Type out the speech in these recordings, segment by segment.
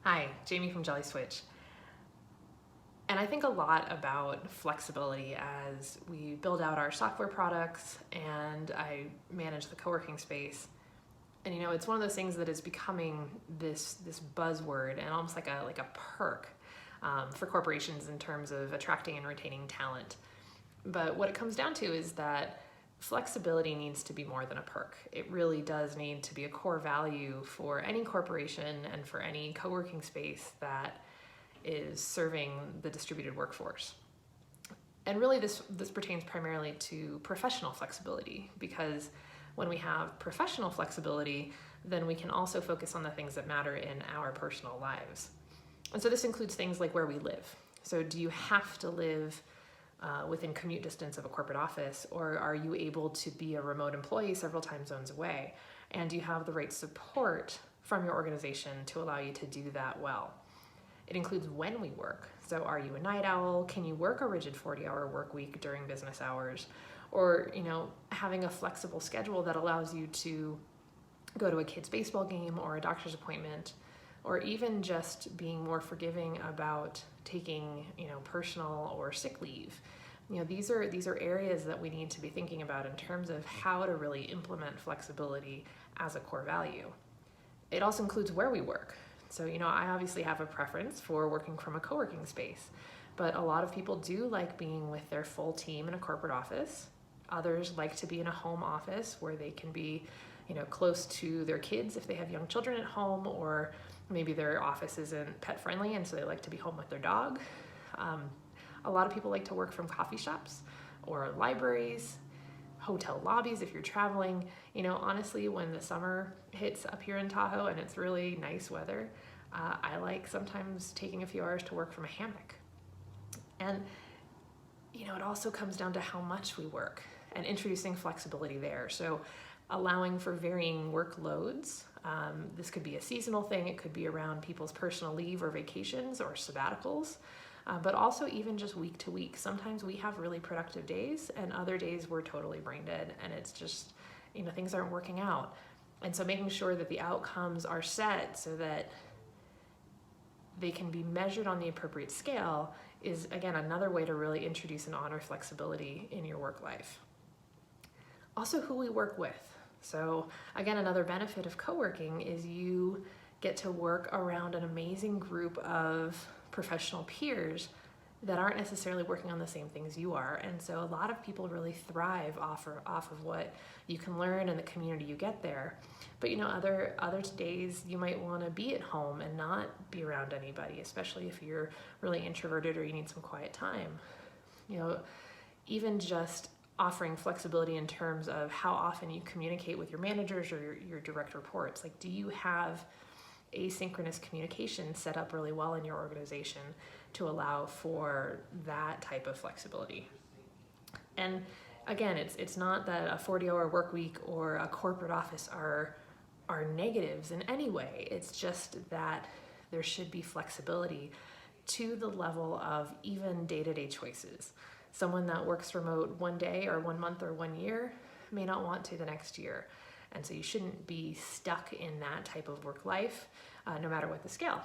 Hi, Jamie from Jelly Switch. And I think a lot about flexibility as we build out our software products and I manage the co-working space. And it's one of those things that is becoming this buzzword and almost like a perk for corporations in terms of attracting and retaining talent. But what it comes down to is that flexibility needs to be more than a perk. It really does need to be a core value for any corporation and for any co-working space that is serving the distributed workforce. And really this pertains primarily to professional flexibility, because when we have professional flexibility, then we can also focus on the things that matter in our personal lives. And so this includes things like where we live. So do you have to live within commute distance of a corporate office, or are you able to be a remote employee several time zones away? And do you have the right support from your organization to allow you to do that well? It includes when we work. So are you a night owl? Can you work a rigid 40-hour work week during business hours? Or, having a flexible schedule that allows you to go to a kid's baseball game or a doctor's appointment, or even just being more forgiving about taking, personal or sick leave. These are areas that we need to be thinking about in terms of how to really implement flexibility as a core value. It also includes where we work. So, I obviously have a preference for working from a co-working space, but a lot of people do like being with their full team in a corporate office. Others like to be in a home office where they can be, close to their kids if they have young children at home, or maybe their office isn't pet friendly and so they like to be home with their dog. A lot of people like to work from coffee shops or libraries, hotel lobbies if you're traveling. Honestly, when the summer hits up here in Tahoe and it's really nice weather, I like sometimes taking a few hours to work from a hammock. And it also comes down to how much we work and introducing flexibility there. So allowing for varying workloads. This could be a seasonal thing. It could be around people's personal leave or vacations or sabbaticals. But also even just week to week. Sometimes we have really productive days and other days we're totally brain dead and it's just, things aren't working out. And so making sure that the outcomes are set so that they can be measured on the appropriate scale is, again, another way to really introduce and honor flexibility in your work life. Also, who we work with. So again, another benefit of co-working is you get to work around an amazing group of professional peers that aren't necessarily working on the same things you are. And so a lot of people really thrive off of what you can learn and the community you get there. But other days you might want to be at home and not be around anybody, especially if you're really introverted or you need some quiet time. Even just offering flexibility in terms of how often you communicate with your managers or your direct reports. Like, do you have asynchronous communication set up really well in your organization to allow for that type of flexibility? And again, it's not that a 40-hour work week or a corporate office are negatives in any way. It's just that there should be flexibility to the level of even day-to-day choices. Someone that works remote one day or 1 month or 1 year may not want to the next year. And so you shouldn't be stuck in that type of work life, no matter what the scale.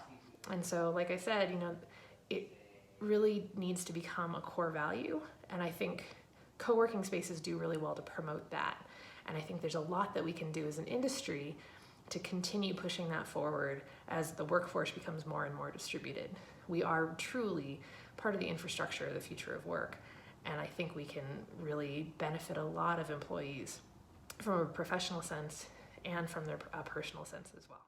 And so, like I said, it really needs to become a core value. And I think co-working spaces do really well to promote that. And I think there's a lot that we can do as an industry to continue pushing that forward as the workforce becomes more and more distributed. We are truly part of the infrastructure of the future of work. And I think we can really benefit a lot of employees from a professional sense and from their personal sense as well.